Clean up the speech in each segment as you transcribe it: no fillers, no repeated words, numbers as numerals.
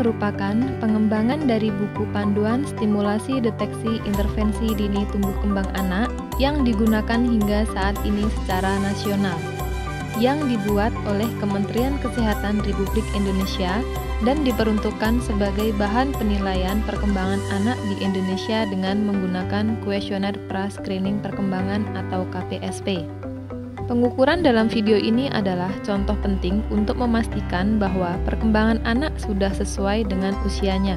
merupakan pengembangan dari buku panduan stimulasi deteksi intervensi dini tumbuh kembang anak yang digunakan hingga saat ini secara nasional, yang dibuat oleh Kementerian Kesehatan Republik Indonesia dan diperuntukkan sebagai bahan penilaian perkembangan anak di Indonesia dengan menggunakan kuesioner pra-screening perkembangan atau KPSP. Pengukuran dalam video ini adalah contoh penting untuk memastikan bahwa perkembangan anak sudah sesuai dengan usianya.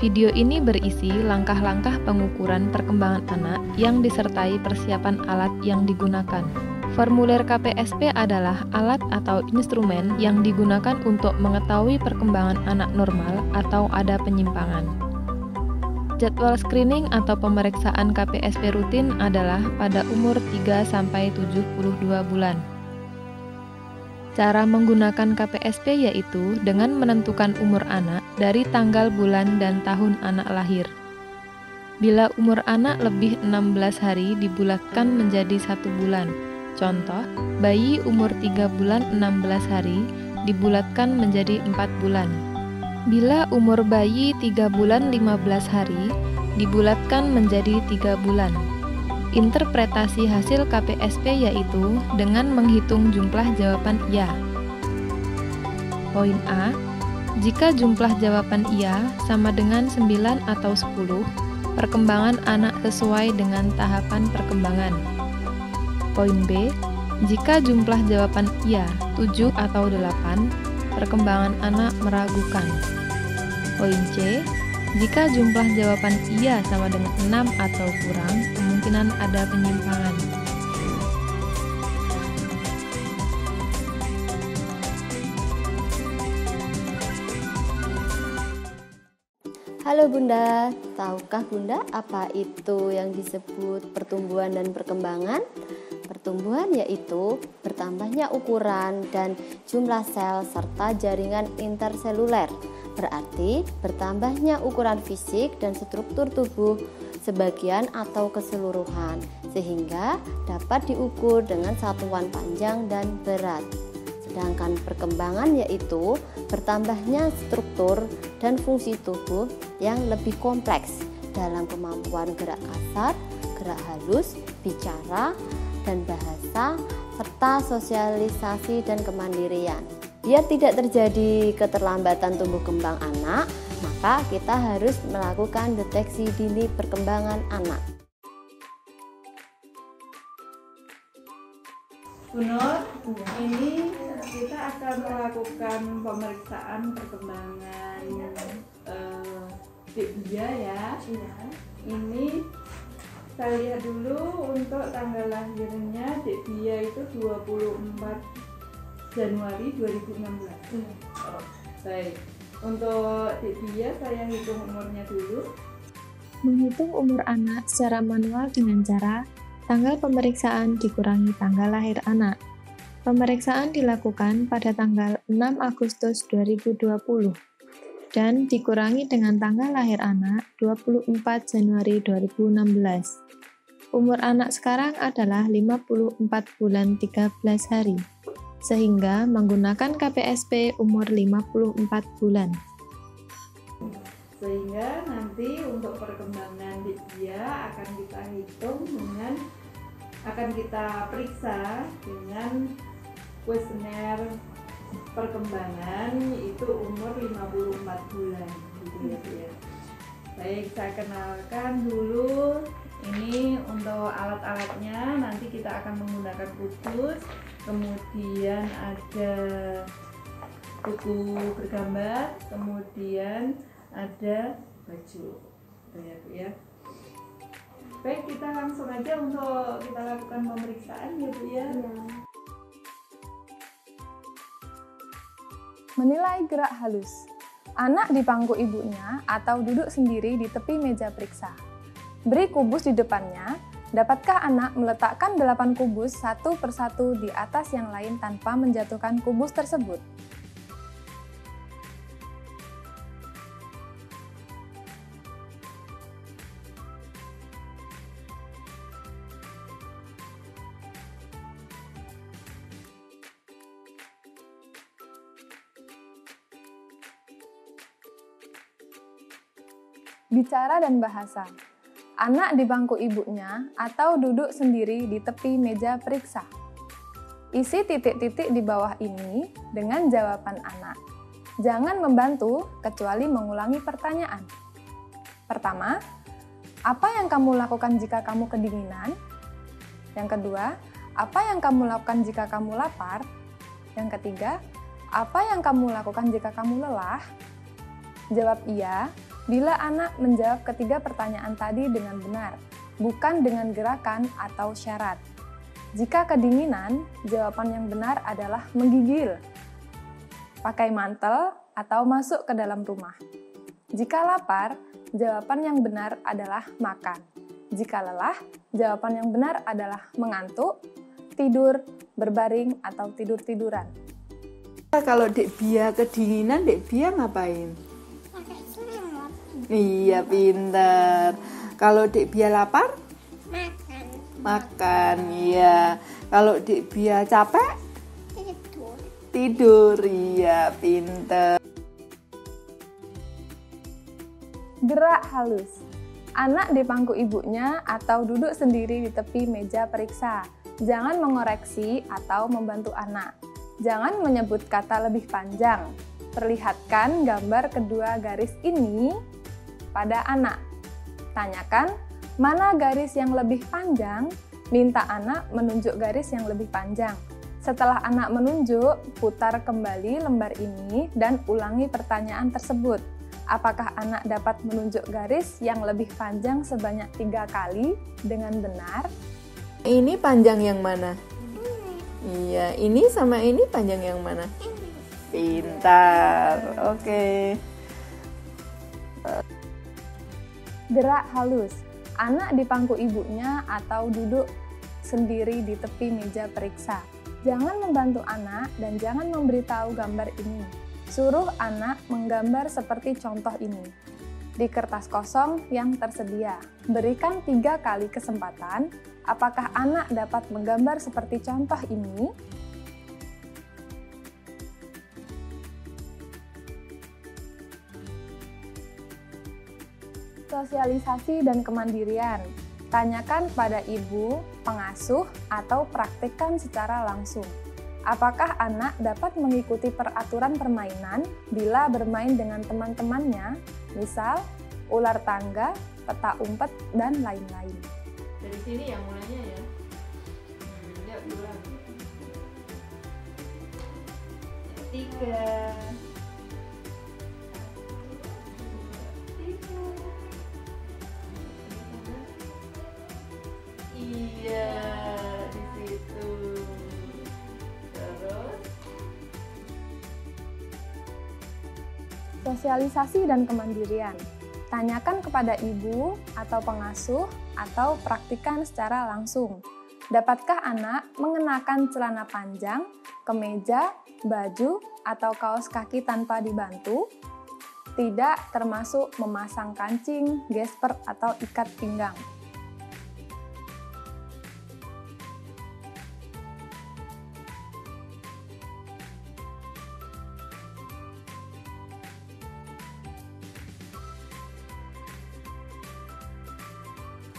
Video ini berisi langkah-langkah pengukuran perkembangan anak yang disertai persiapan alat yang digunakan. Formulir KPSP adalah alat atau instrumen yang digunakan untuk mengetahui perkembangan anak normal atau ada penyimpangan. Jadwal screening atau pemeriksaan KPSP rutin adalah pada umur 3-72 bulan. Cara menggunakan KPSP yaitu dengan menentukan umur anak dari tanggal bulan dan tahun anak lahir. Bila umur anak lebih 16 hari dibulatkan menjadi 1 bulan. Contoh, bayi umur 3 bulan 16 hari dibulatkan menjadi 4 bulan. Bila umur bayi 3 bulan 15 hari, dibulatkan menjadi 3 bulan. Interpretasi hasil KPSP yaitu dengan menghitung jumlah jawaban iya. Poin A, jika jumlah jawaban iya sama dengan 9 atau 10, perkembangan anak sesuai dengan tahapan perkembangan. Poin B, jika jumlah jawaban iya 7 atau 8, perkembangan anak meragukan. Poin C, jika jumlah jawaban iya sama dengan 6 atau kurang, kemungkinan ada penyimpangan. Halo Bunda, tahukah Bunda apa itu yang disebut pertumbuhan dan perkembangan? Pertumbuhan yaitu bertambahnya ukuran dan jumlah sel serta jaringan interseluler. Berarti bertambahnya ukuran fisik dan struktur tubuh sebagian atau keseluruhan, sehingga dapat diukur dengan satuan panjang dan berat. Sedangkan perkembangan yaitu bertambahnya struktur dan fungsi tubuh yang lebih kompleks dalam kemampuan gerak kasar, gerak halus, bicara, dan bahasa, serta sosialisasi dan kemandirian. Biar tidak terjadi keterlambatan tumbuh kembang anak, maka kita harus melakukan deteksi dini perkembangan anak. Bu Nur, ini kita akan melakukan pemeriksaan perkembangan dia ya. Ini saya lihat dulu untuk tanggal lahirnya dia itu 24 Januari 2016. Baik, untuk dia saya hitung umurnya dulu. Menghitung umur anak secara manual dengan cara tanggal pemeriksaan dikurangi tanggal lahir anak. Pemeriksaan dilakukan pada tanggal 6 Agustus 2020 dan dikurangi dengan tanggal lahir anak 24 Januari 2016. Umur anak sekarang adalah 54 bulan 13 hari, sehingga menggunakan KPSP umur 54 bulan. Sehingga nanti untuk perkembangan dia akan kita hitung dengan, akan kita periksa dengan kuesioner perkembangan, itu umur 54 bulan gitu ya. Baik, saya kenalkan dulu. Ini untuk alat-alatnya, nanti kita akan menggunakan kubus, kemudian ada buku bergambar, kemudian ada baju ya. Baik, kita langsung aja untuk kita lakukan pemeriksaan ya Bu ya. Menilai gerak halus. Anak di pangku ibunya atau duduk sendiri di tepi meja periksa. Beri kubus di depannya. Dapatkah anak meletakkan 8 kubus satu persatu di atas yang lain tanpa menjatuhkan kubus tersebut? Bicara dan bahasa. Anak di bangku ibunya atau duduk sendiri di tepi meja periksa. Isi titik-titik di bawah ini dengan jawaban anak. Jangan membantu kecuali mengulangi pertanyaan. Pertama, apa yang kamu lakukan jika kamu kedinginan? Yang kedua, apa yang kamu lakukan jika kamu lapar? Yang ketiga, apa yang kamu lakukan jika kamu lelah? Jawab iya bila anak menjawab ketiga pertanyaan tadi dengan benar, bukan dengan gerakan atau syarat. Jika kedinginan, jawaban yang benar adalah menggigil, pakai mantel, atau masuk ke dalam rumah. Jika lapar, jawaban yang benar adalah makan. Jika lelah, jawaban yang benar adalah mengantuk, tidur, berbaring, atau tidur-tiduran. Kalau Dek Bia kedinginan, Dek Bia ngapain? Pakai selimut. Iya, pintar. Kalau Dek Bia lapar? Makan. Makan, iya. Kalau Dek Bia capek? Tidur. Tidur, iya, pintar. Gerak halus. Anak di pangku ibunya atau duduk sendiri di tepi meja periksa. Jangan mengoreksi atau membantu anak. Jangan menyebut kata lebih panjang. Perlihatkan gambar kedua garis ini pada anak. Tanyakan, mana garis yang lebih panjang? Minta anak menunjuk garis yang lebih panjang. Setelah anak menunjuk, putar kembali lembar ini dan ulangi pertanyaan tersebut. Apakah anak dapat menunjuk garis yang lebih panjang sebanyak 3 kali dengan benar? Ini panjang yang mana? Iya, ini sama ini panjang yang mana? Pintar, oke. Gerak halus. Anak di pangku ibunya atau duduk sendiri di tepi meja periksa. Jangan membantu anak dan jangan memberitahu gambar ini. Suruh anak menggambar seperti contoh ini. Di kertas kosong yang tersedia, berikan 3 kali kesempatan. Apakah anak dapat menggambar seperti contoh ini? Sosialisasi dan kemandirian. Tanyakan pada ibu, pengasuh, atau praktikkan secara langsung. Apakah anak dapat mengikuti peraturan permainan bila bermain dengan teman-temannya, misal ular tangga, peta umpet, dan lain-lain. Dari sini yang mulainya ya. Yuk, diulang. 3. Iya, di situ. Terus Sosialisasi dan kemandirian. Tanyakan kepada ibu atau pengasuh atau praktikkan secara langsung. Dapatkah anak mengenakan celana panjang, kemeja, baju, atau kaos kaki tanpa dibantu? Tidak termasuk memasang kancing, gesper, atau ikat pinggang.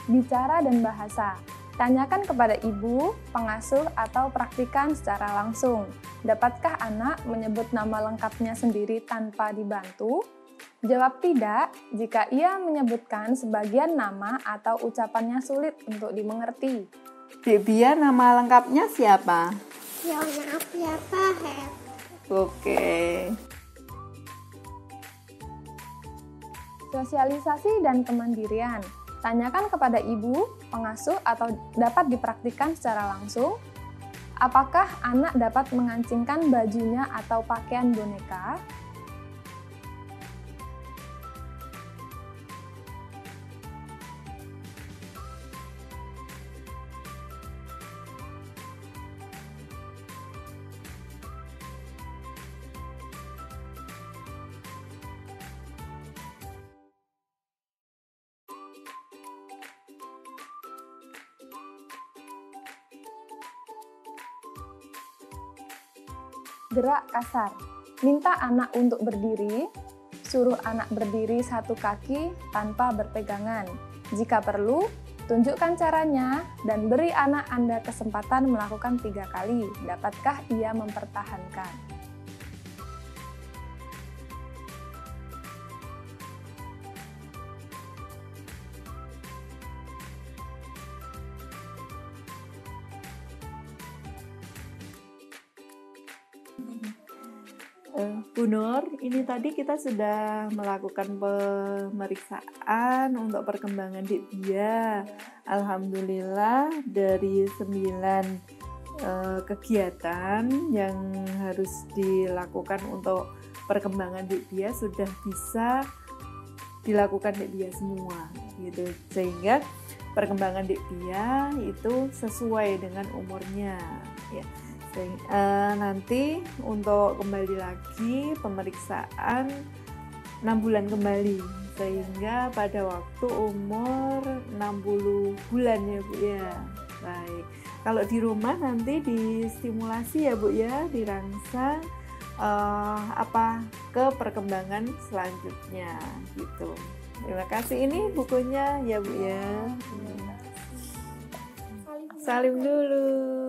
Bicara dan bahasa. Tanyakan kepada ibu, pengasuh, atau praktikkan secara langsung. Dapatkah anak menyebut nama lengkapnya sendiri tanpa dibantu? Jawab tidak jika ia menyebutkan sebagian nama atau ucapannya sulit untuk dimengerti. Dek Bia nama lengkapnya siapa? Fiona Afia Fahed. Oke. Sosialisasi dan kemandirian. Tanyakan kepada ibu, pengasuh, atau dapat dipraktikkan secara langsung. Apakah anak dapat mengancingkan bajunya atau pakaian boneka? Gerak kasar. Minta anak untuk berdiri, suruh anak berdiri satu kaki tanpa berpegangan. Jika perlu, tunjukkan caranya dan beri anak Anda kesempatan melakukan 3 kali. Dapatkah ia mempertahankan? Bu Nur, ini tadi kita sudah melakukan pemeriksaan untuk perkembangan Dik Bia. Alhamdulillah dari 9 kegiatan yang harus dilakukan untuk perkembangan Dik Bia sudah bisa dilakukan Dik Bia semua gitu. Sehingga perkembangan Dik Bia itu sesuai dengan umurnya ya. Nanti untuk kembali lagi pemeriksaan 6 bulan kembali, sehingga pada waktu umur 60 bulan ya Bu ya. Baik, kalau di rumah nanti distimulasi ya Bu ya, dirangsang ke perkembangan selanjutnya gitu. Terima kasih, ini bukunya ya Bu ya. Salim dulu.